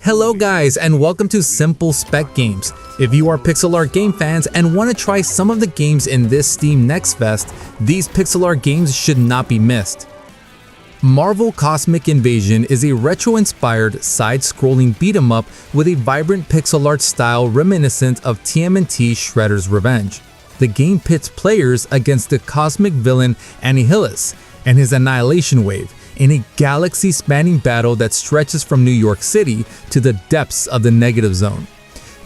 Hello guys, and welcome to Simple Spec Games. If you are pixel art game fans and want to try some of the games in this Steam Next Fest, these pixel art games should not be missed. Marvel Cosmic Invasion is a retro-inspired, side-scrolling beat-em-up with a vibrant pixel art style reminiscent of TMNT Shredder's Revenge. The game pits players against the cosmic villain Annihilus and his Annihilation Wave in a galaxy-spanning battle that stretches from New York City to the depths of the Negative Zone.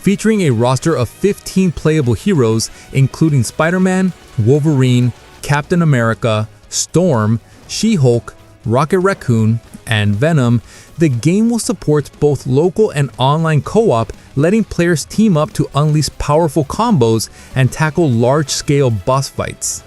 Featuring a roster of 15 playable heroes including Spider-Man, Wolverine, Captain America, Storm, She-Hulk, Rocket Raccoon, and Venom, the game will support both local and online co-op, letting players team up to unleash powerful combos and tackle large-scale boss fights.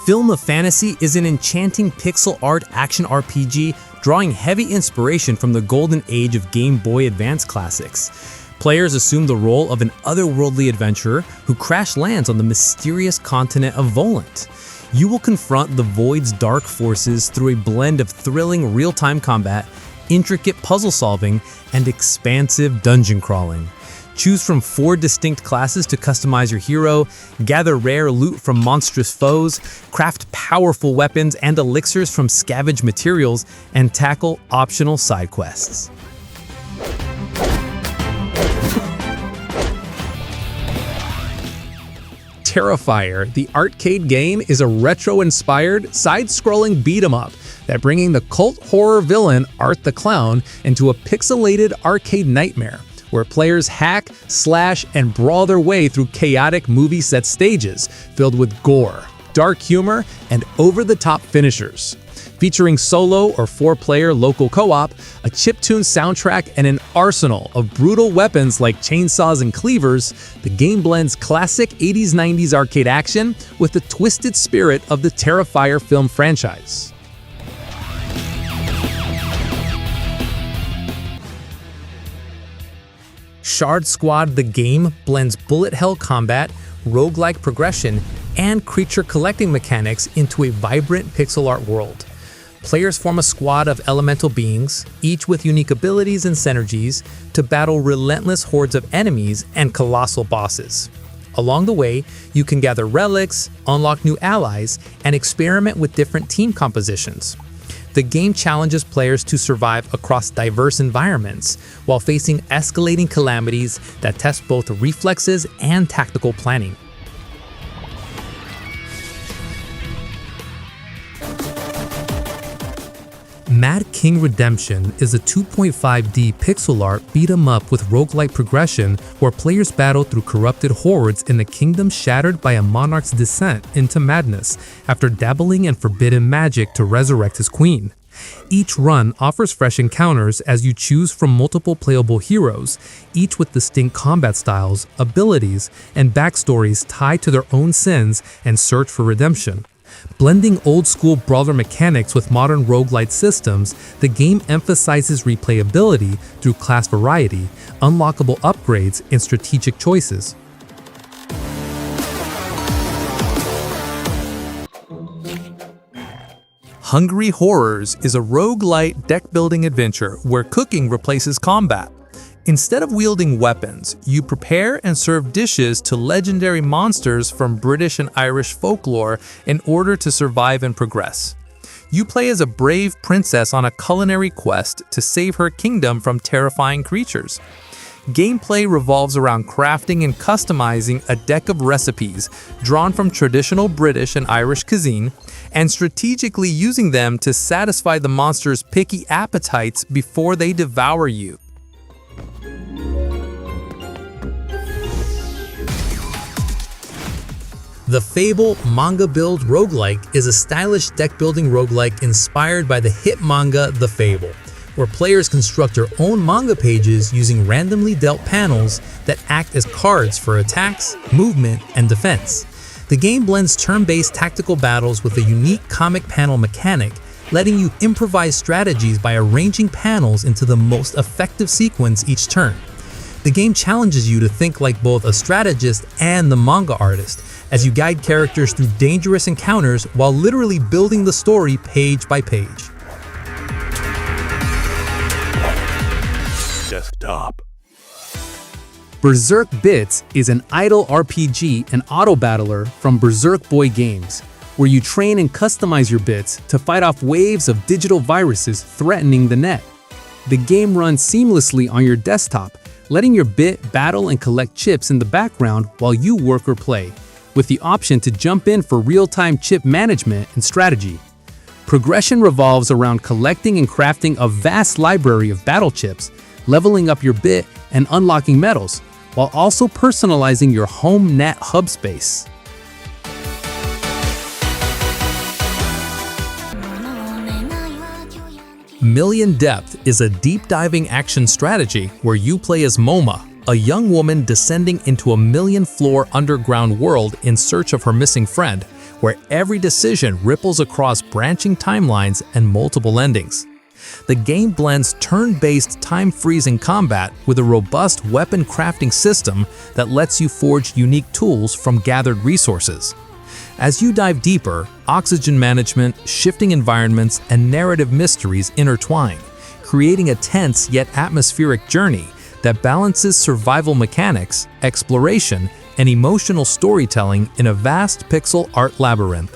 Philna Fantasy is an enchanting pixel art action RPG drawing heavy inspiration from the golden age of Game Boy Advance classics. Players assume the role of an otherworldly adventurer who crash lands on the mysterious continent of Volant. You will confront the Void's dark forces through a blend of thrilling real-time combat, intricate puzzle solving, and expansive dungeon crawling. Choose from 4 distinct classes to customize your hero, gather rare loot from monstrous foes, craft powerful weapons and elixirs from scavenged materials, and tackle optional side quests. Terrifier, the ARTcade game, is a retro-inspired, side-scrolling beat-em-up that bringing the cult horror villain Art the Clown into a pixelated arcade nightmare, where players hack, slash, and brawl their way through chaotic movie set stages filled with gore, dark humor, and over-the-top finishers. Featuring solo or 4-player local co-op, a chiptune soundtrack, and an arsenal of brutal weapons like chainsaws and cleavers, the game blends classic 80s-90s arcade action with the twisted spirit of the Terrifier film franchise. Shard Squad the game blends bullet hell combat, roguelike progression, and creature collecting mechanics into a vibrant pixel art world. Players form a squad of elemental beings, each with unique abilities and synergies, to battle relentless hordes of enemies and colossal bosses. Along the way, you can gather relics, unlock new allies, and experiment with different team compositions. The game challenges players to survive across diverse environments while facing escalating calamities that test both reflexes and tactical planning. Mad King Redemption is a 2.5D pixel art beat-em-up with roguelike progression where players battle through corrupted hordes in a kingdom shattered by a monarch's descent into madness after dabbling in forbidden magic to resurrect his queen. Each run offers fresh encounters as you choose from multiple playable heroes, each with distinct combat styles, abilities, and backstories tied to their own sins and search for redemption. Blending old-school brawler mechanics with modern roguelite systems, the game emphasizes replayability through class variety, unlockable upgrades, and strategic choices. Hungry Horrors is a roguelite deck-building adventure where cooking replaces combat. Instead of wielding weapons, you prepare and serve dishes to legendary monsters from British and Irish folklore in order to survive and progress. You play as a brave princess on a culinary quest to save her kingdom from terrifying creatures. Gameplay revolves around crafting and customizing a deck of recipes drawn from traditional British and Irish cuisine, and strategically using them to satisfy the monster's picky appetites before they devour you. The Fable manga build roguelike is a stylish deck-building roguelike inspired by the hit manga The Fable, where players construct their own manga pages using randomly dealt panels that act as cards for attacks, movement, and defense. The game blends turn-based tactical battles with a unique comic panel mechanic, letting you improvise strategies by arranging panels into the most effective sequence each turn. The game challenges you to think like both a strategist and the manga artist, as you guide characters through dangerous encounters while literally building the story page by page. Desktop. Berserk B.I.T.S is an idle RPG and auto-battler from Berserk Boy Games, where you train and customize your bits to fight off waves of digital viruses threatening the net. The game runs seamlessly on your desktop, letting your bit battle and collect chips in the background while you work or play, with the option to jump in for real-time chip management and strategy. Progression revolves around collecting and crafting a vast library of battle chips, leveling up your bit and unlocking medals, while also personalizing your home net hub space. Million Depth is a deep-diving action strategy where you play as Moma, a young woman descending into a million-floor underground world in search of her missing friend, where every decision ripples across branching timelines and multiple endings. The game blends turn-based time-freezing combat with a robust weapon crafting system that lets you forge unique tools from gathered resources. As you dive deeper, oxygen management, shifting environments, and narrative mysteries intertwine, creating a tense yet atmospheric journey that balances survival mechanics, exploration, and emotional storytelling in a vast pixel art labyrinth.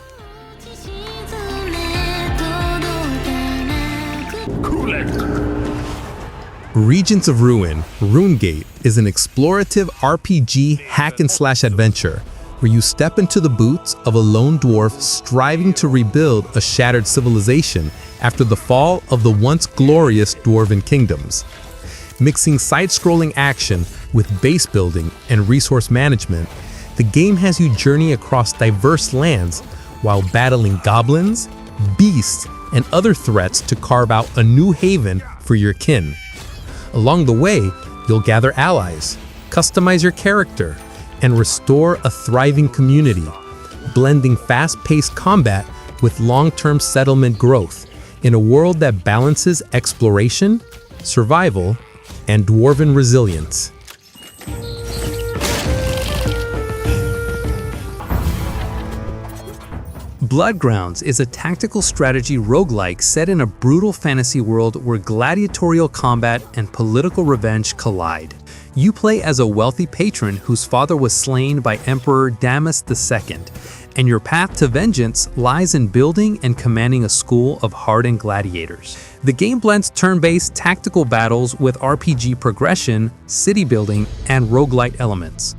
Regions of Ruin, Runegate, is an explorative RPG hack-and-slash adventure where you step into the boots of a lone dwarf striving to rebuild a shattered civilization after the fall of the once glorious dwarven kingdoms. Mixing side-scrolling action with base building and resource management, the game has you journey across diverse lands while battling goblins, beasts, and other threats to carve out a new haven for your kin. Along the way, you'll gather allies, customize your character, and restore a thriving community, blending fast-paced combat with long-term settlement growth in a world that balances exploration, survival, and dwarven resilience. Bloodgrounds is a tactical strategy roguelike set in a brutal fantasy world where gladiatorial combat and political revenge collide. You play as a wealthy patron whose father was slain by Emperor Damas II, and your path to vengeance lies in building and commanding a school of hardened gladiators. The game blends turn-based tactical battles with RPG progression, city building, and roguelite elements.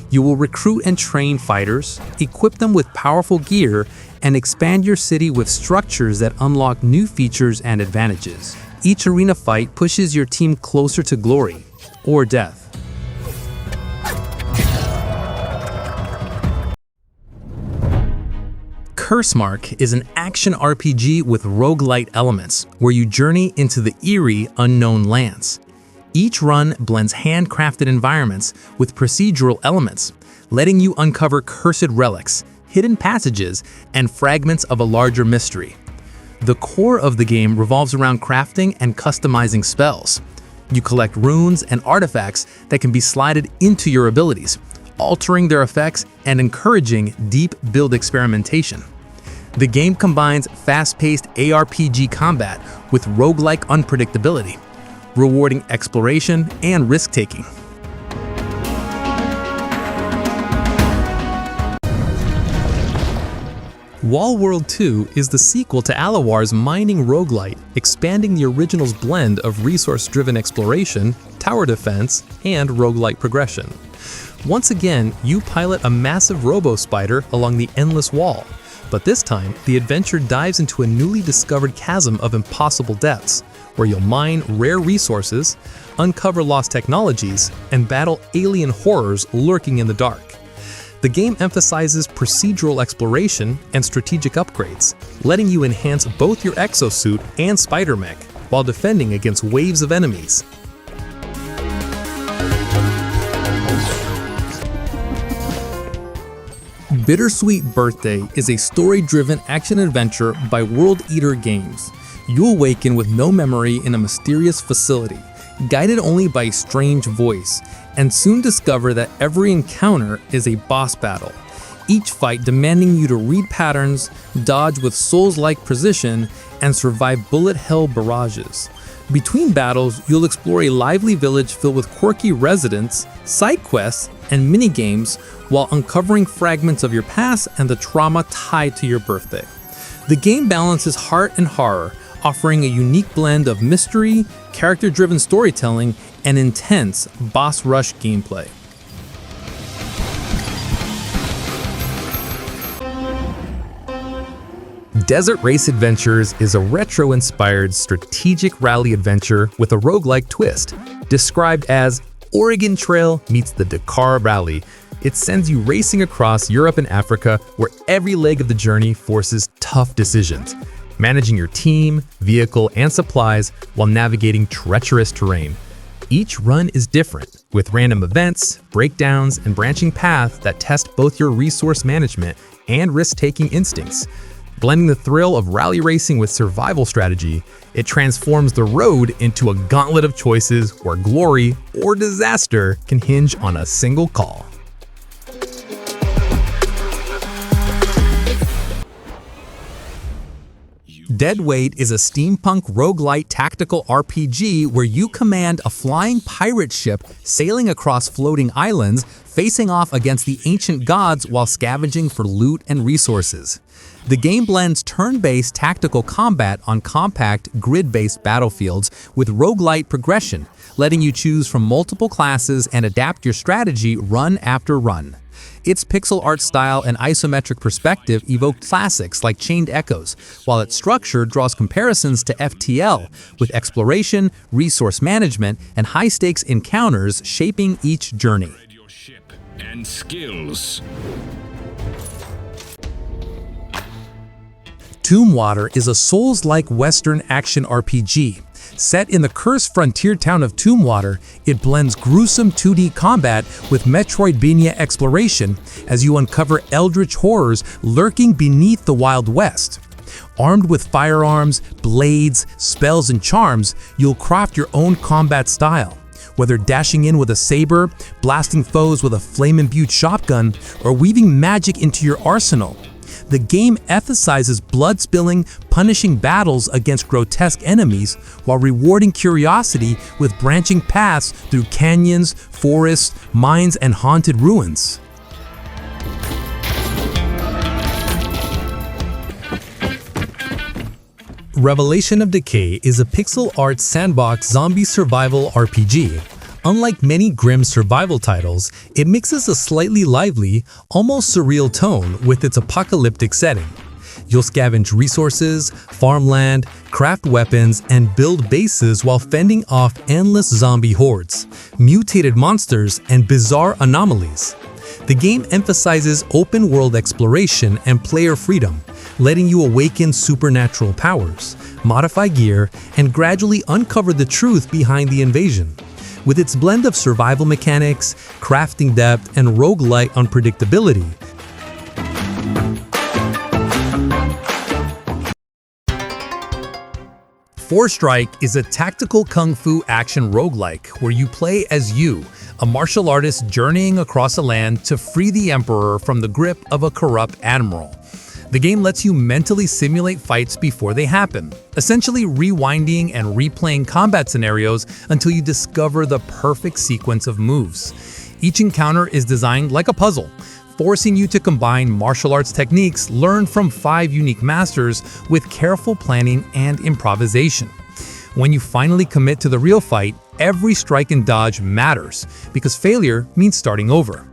You will recruit and train fighters, equip them with powerful gear, and expand your city with structures that unlock new features and advantages. Each arena fight pushes your team closer to glory or death. Cursemark is an action RPG with roguelite elements, where you journey into the eerie, unknown lands. Each run blends handcrafted environments with procedural elements, letting you uncover cursed relics, hidden passages, and fragments of a larger mystery. The core of the game revolves around crafting and customizing spells. You collect runes and artifacts that can be slided into your abilities, altering their effects and encouraging deep build experimentation. The game combines fast-paced ARPG combat with roguelike unpredictability, rewarding exploration and risk-taking. Wallworld 2 is the sequel to Alawar's mining roguelite, expanding the original's blend of resource-driven exploration, tower defense, and roguelite progression. Once again, you pilot a massive robo-spider along the endless wall, but this time, the adventure dives into a newly discovered chasm of impossible depths, where you'll mine rare resources, uncover lost technologies, and battle alien horrors lurking in the dark. The game emphasizes procedural exploration and strategic upgrades, letting you enhance both your exosuit and spider mech while defending against waves of enemies. Bitersweet Birthday is a story-driven action-adventure by World Eater Games. You awaken with no memory in a mysterious facility, guided only by a strange voice, and soon discover that every encounter is a boss battle. each fight demanding you to read patterns, dodge with Souls-like precision, and survive bullet hell barrages. Between battles, you'll explore a lively village filled with quirky residents, side quests, and minigames while uncovering fragments of your past and the trauma tied to your birthday. The game balances heart and horror, offering a unique blend of mystery, character-driven storytelling, and intense boss rush gameplay. Desert Race Adventures is a retro-inspired strategic rally adventure with a roguelike twist. Described as Oregon Trail meets the Dakar Rally, it sends you racing across Europe and Africa, where every leg of the journey forces tough decisions, managing your team, vehicle, and supplies while navigating treacherous terrain. Each run is different, with random events, breakdowns, and branching paths that test both your resource management and risk-taking instincts. Blending the thrill of rally racing with survival strategy, it transforms the road into a gauntlet of choices where glory or disaster can hinge on a single call. Deadweight is a steampunk roguelite tactical RPG where you command a flying pirate ship sailing across floating islands, facing off against the ancient gods while scavenging for loot and resources. The game blends turn-based tactical combat on compact, grid-based battlefields with roguelite progression, letting you choose from multiple classes and adapt your strategy run after run. Its pixel art style and isometric perspective evoke classics like Chained Echoes, while its structure draws comparisons to FTL, with exploration, resource management, and high-stakes encounters shaping each journey. Your ship and skills. Tombwater is a Souls-like Western action RPG. Set in the cursed frontier town of Tombwater, it blends gruesome 2D combat with Metroidvania exploration as you uncover eldritch horrors lurking beneath the Wild West. Armed with firearms, blades, spells, and charms, you'll craft your own combat style. Whether dashing in with a saber, blasting foes with a flame-imbued shotgun, or weaving magic into your arsenal, the game emphasizes blood-spilling, punishing battles against grotesque enemies while rewarding curiosity with branching paths through canyons, forests, mines, and haunted ruins. Revelation of Decay is a pixel art sandbox zombie survival RPG. Unlike many grim survival titles, it mixes a slightly lively, almost surreal tone with its apocalyptic setting. You'll scavenge resources, farm land, craft weapons, and build bases while fending off endless zombie hordes, mutated monsters, and bizarre anomalies. The game emphasizes open-world exploration and player freedom, letting you awaken supernatural powers, modify gear, and gradually uncover the truth behind the invasion. With its blend of survival mechanics, crafting depth, and roguelike unpredictability, Forestrike is a tactical kung fu action roguelike where you play as you, a martial artist journeying across a land to free the emperor from the grip of a corrupt admiral. The game lets you mentally simulate fights before they happen, essentially rewinding and replaying combat scenarios until you discover the perfect sequence of moves. Each encounter is designed like a puzzle, forcing you to combine martial arts techniques learned from 5 unique masters with careful planning and improvisation. When you finally commit to the real fight, every strike and dodge matters, because failure means starting over.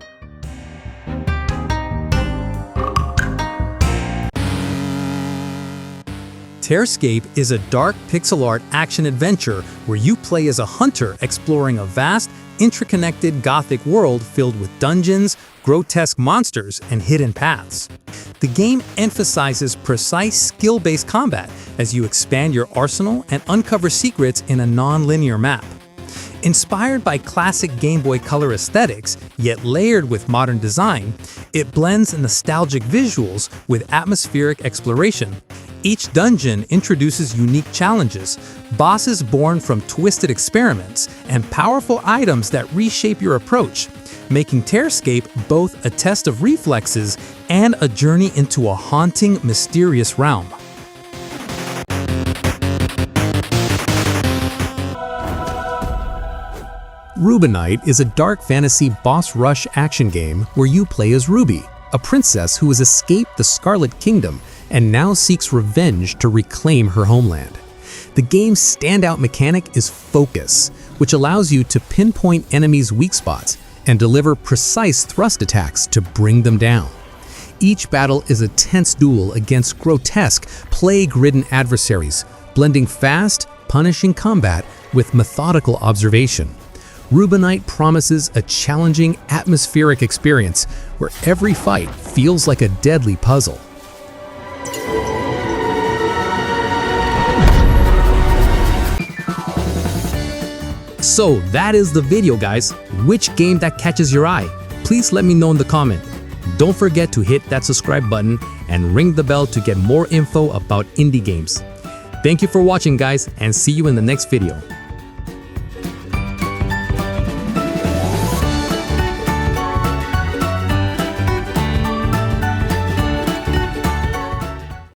Tearscape is a dark pixel art action-adventure where you play as a hunter exploring a vast, interconnected gothic world filled with dungeons, grotesque monsters, and hidden paths. The game emphasizes precise skill-based combat as you expand your arsenal and uncover secrets in a non-linear map. Inspired by classic Game Boy Color aesthetics, yet layered with modern design, it blends nostalgic visuals with atmospheric exploration. Each dungeon introduces unique challenges, bosses born from twisted experiments, and powerful items that reshape your approach. making Tearscape both a test of reflexes and a journey into a haunting, mysterious realm. Rubinite is a dark fantasy boss rush action game where you play as Ruby, a princess who has escaped the Scarlet Kingdom and now seeks revenge to reclaim her homeland. The game's standout mechanic is focus, which allows you to pinpoint enemies' weak spots and deliver precise thrust attacks to bring them down. Each battle is a tense duel against grotesque, plague-ridden adversaries, blending fast, punishing combat with methodical observation. Rubinite promises a challenging, atmospheric experience where every fight feels like a deadly puzzle. So that is the video, guys. Which game that catches your eye? Please let me know in the comment. Don't forget to hit that subscribe button and ring the bell to get more info about indie games. Thank you for watching, guys, and see you in the next video.